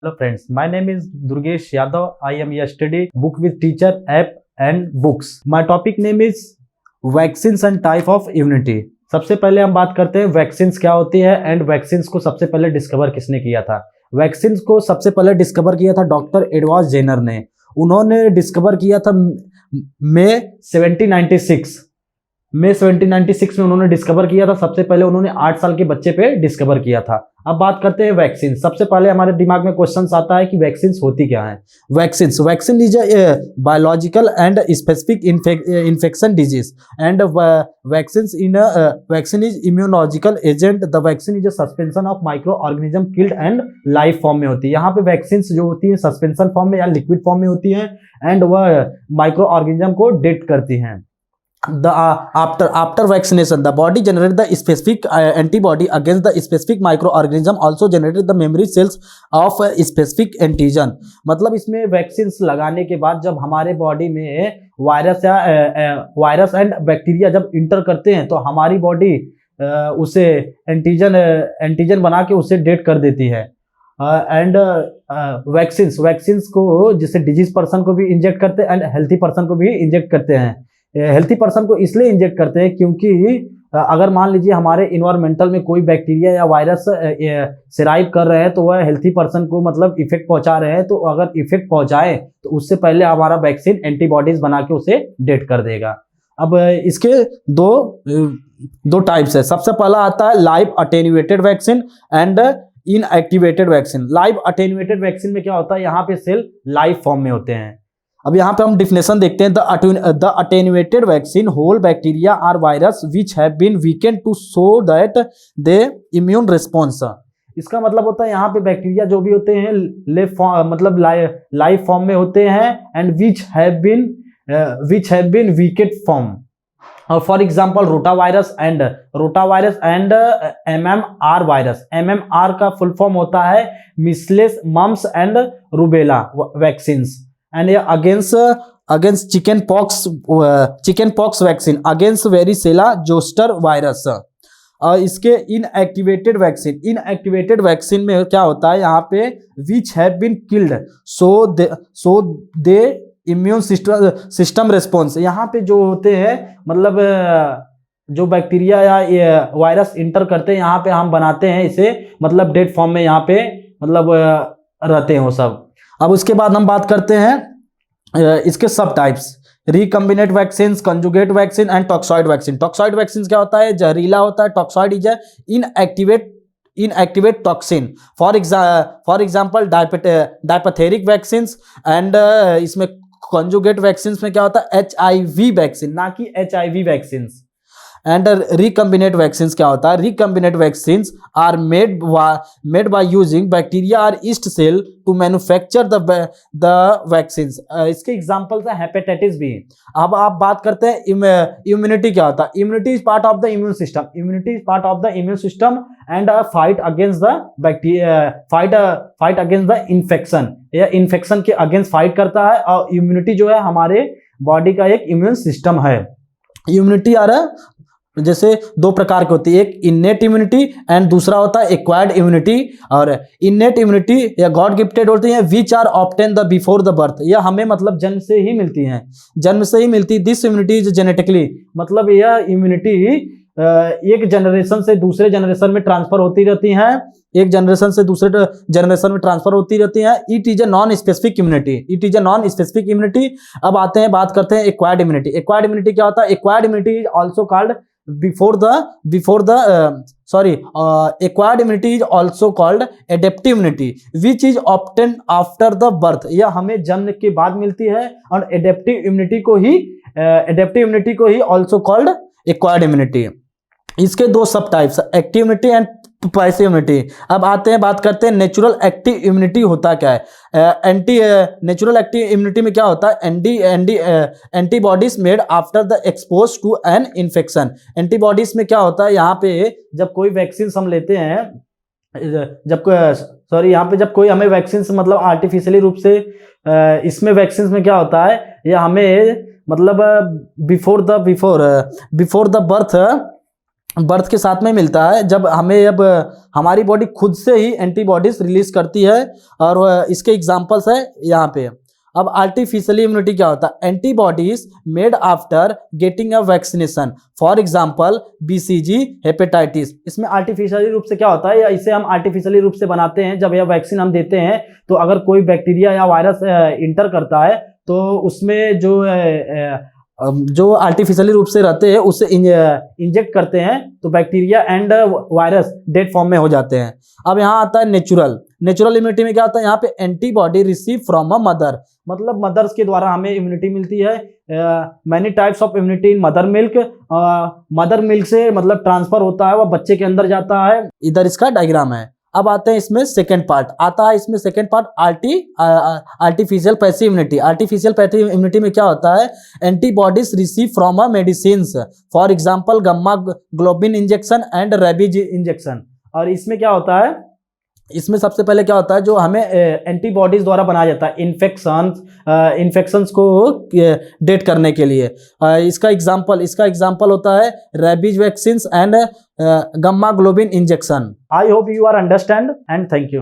Hello friends, my name is Durgesh Yadav. I am a study book with teacher app and books. My topic name is vaccines and type of immunity. सबसे पहले हम बात करते हैं vaccines क्या होती है एंड वैक्सीन्स को सबसे पहले डिस्कवर किसने किया था। वैक्सीन्स को सबसे पहले डिस्कवर किया था डॉक्टर एडवर्ड जेनर ने। उन्होंने डिस्कवर किया था मई 1796 में उन्होंने डिस्कवर किया था। सबसे पहले उन्होंने 8 साल के बच्चे पे डिस्कवर किया था। अब बात करते हैं वैक्सीन। सबसे पहले हमारे दिमाग में क्वेश्चन आता है कि वैक्सीन होती क्या है। Vaccine is a biological and specific infection disease and vaccine is immunological agent. The vaccine is a suspension of micro organism killed and live form में होती है। यहाँ पे वैक्सीन जो होती है सस्पेंशन फॉर्म में या लिक्विड फॉर्म में होती है एंड वह माइक्रो ऑर्गेनिज्म को डेट करती हैं। After vaccination, the body generates the specific antibody against the specific microorganism, also generates the memory cells of specific antigen। मतलब इसमें वैक्सीन लगाने के बाद जब हमारे बॉडी में वायरस एंड बैक्टीरिया जब इंटर करते हैं तो हमारी बॉडी उसे एंटीजन बना के उसे डेट कर देती है। एंड वैक्सीन्स को जिससे डिजीज पर्सन को भी इंजेक्ट करते हैं एंड हेल्थी पर्सन को भी इंजेक्ट करते हैं। हेल्थी पर्सन को इसलिए इंजेक्ट करते हैं क्योंकि अगर मान लीजिए हमारे इन्वायरमेंटल में कोई बैक्टीरिया या वायरस सराइव कर रहे हैं तो वह हेल्थी पर्सन को मतलब इफेक्ट पहुंचा रहे हैं, तो अगर इफेक्ट पहुंचाए तो उससे पहले हमारा वैक्सीन एंटीबॉडीज बना के उसे डेट कर देगा। अब इसके दो टाइप्स है। सबसे पहला आता है live attenuated vaccine and inactivated vaccine. Live attenuated vaccine में क्या होता है, यहाँ पे सेल लाइव फॉर्म में होते हैं। अब यहाँ पे हम डिफिनेशन देखते हैं। The attenuated vaccine whole bacteria or virus which have been weakened to show that they immune response. इसका मतलब होता है यहाँ पे बैक्टीरिया जो भी होते हैं मतलब लाइव फॉर्म में होते हैं and which have been weakened form. और for example rota virus and MMR virus. MMR का फुल फॉर्म होता है measles mumps and rubella vaccines and against chicken pox vaccine against varicella zoster virus. इसके inactivated vaccine में क्या होता है, यहाँ पे which have been killed so they immune system response. यहाँ पे जो होते हैं मतलब जो बैक्टीरिया या वायरस इंटर करते हैं यहाँ पे हम बनाते हैं इसे मतलब डेड फॉर्म में यहाँ पे मतलब रहते हैं वो सब। अब उसके बाद हम बात करते हैं इसके सब types. Recombinant vaccine, conjugate vaccine and toxoid vaccine. Toxoid vaccine क्या होता है, जहरीला होता है। Toxoid is inactivate toxin. For example diphtheria vaccine and इसमें कंजुगेट वैक्सीन में क्या होता है HIV वैक्सीन, ना कि HIV vaccine. And recombinant vaccines क्या होता है, recombinant vaccines are made by using bacteria और yeast cell to manufacture the vaccines. इसके एग्जांपल्स है हेपेटाइटिस बी। अब आप बात करते हैं इम्यूनिटी क्या होता है। Immunity is part of the immune system. Immunity is part of the immune system and fight against the bacteria, fight against the infection. यह इन्फेक्शन के अगेंस्ट फाइट करता है और इम्यूनिटी जो है हमारे बॉडी का एक इम्यून सिस्टम है। इम्यूनिटी जैसे दो प्रकार की होती है, एक इन्नेट इम्यूनिटी एंड दूसरा होता है एक्वायर्ड इम्यूनिटी। और इन्नेट इम्यूनिटी या गॉड गिफ्टेड होती है which are obtain the before the birth. यह हमें मतलब जन्म से ही मिलती है, दिस इम्यूनिटी इज जेनेटिकली। मतलब यह इम्यूनिटी एक जनरेशन से दूसरे जनरेशन में ट्रांसफर होती रहती हैं, एक जनरेशन से दूसरे जनरेशन में ट्रांसफर होती रहती हैं। It is a non specific immunity. अब आते हैं बात करते हैं एक्वायर्ड इम्यूनिटी। एक्वायर्ड इम्यूनिटी क्या होता है, acquired immunity is also called acquired immunity is also called adaptive immunity which is obtained after the birth। यह हमें जन्म के बाद मिलती है और adaptive immunity को ही also called acquired immunity। इसके दो सब types, active immunity and passive immunity. अब आते हैं बात करते हैं नेचुरल एक्टिव इम्यूनिटी होता क्या है। नेचुरल एक्टिव इम्यूनिटी में क्या होता है, antibodies made after the expose to an infection. Antibodies में क्या होता है, यहाँ पे जब कोई वैक्सीन हम लेते हैं, जब कोई हमें वैक्सीन मतलब आर्टिफिशियली रूप से इसमें वैक्सीन में क्या होता है, यह हमें मतलब बिफोर द बर्थ बर्थ के साथ में मिलता है, जब हमें अब हमारी बॉडी खुद से ही एंटीबॉडीज रिलीज करती है। और इसके एग्जांपल्स है यहाँ पे। अब आर्टिफिशियली इम्यूनिटी क्या होता है? Antibodies made after getting a vaccination, for example BCG, hepatitis. इसमें आर्टिफिशियली रूप से क्या होता है, या इसे हम आर्टिफिशियली रूप से बनाते हैं। जब यह वैक्सीन हम देते हैं तो अगर कोई बैक्टीरिया या वायरस इंटर करता है तो उसमें जो आर्टिफिशियली रूप से रहते हैं उससे इंजेक्ट करते हैं तो bacteria and virus dead form में हो जाते हैं। अब यहाँ आता है नेचुरल इम्यूनिटी में क्या होता है? यहाँ पे antibody receive from a mother, मतलब मदर्स के द्वारा हमें इम्यूनिटी मिलती है। Many types of immunity in mother milk से मतलब ट्रांसफर होता है, वह बच्चे के अंदर जाता है। इधर इसका डायग्राम है। अब आते हैं इसमें सेकेंड पार्ट आता है, इसमें second part artificial passive immunity. Artificial passive immunity में क्या होता है? Antibodies receive from a medicines, for example gamma globin injection and rabies injection. और इसमें क्या होता है? इसमें सबसे पहले क्या होता है, जो हमें एंटीबॉडीज द्वारा बनाया जाता है इन्फेक्शंस को डेट करने के लिए। इसका एग्जांपल होता है rabies vaccine and gamma globin injection. I hope you are understand and thank you.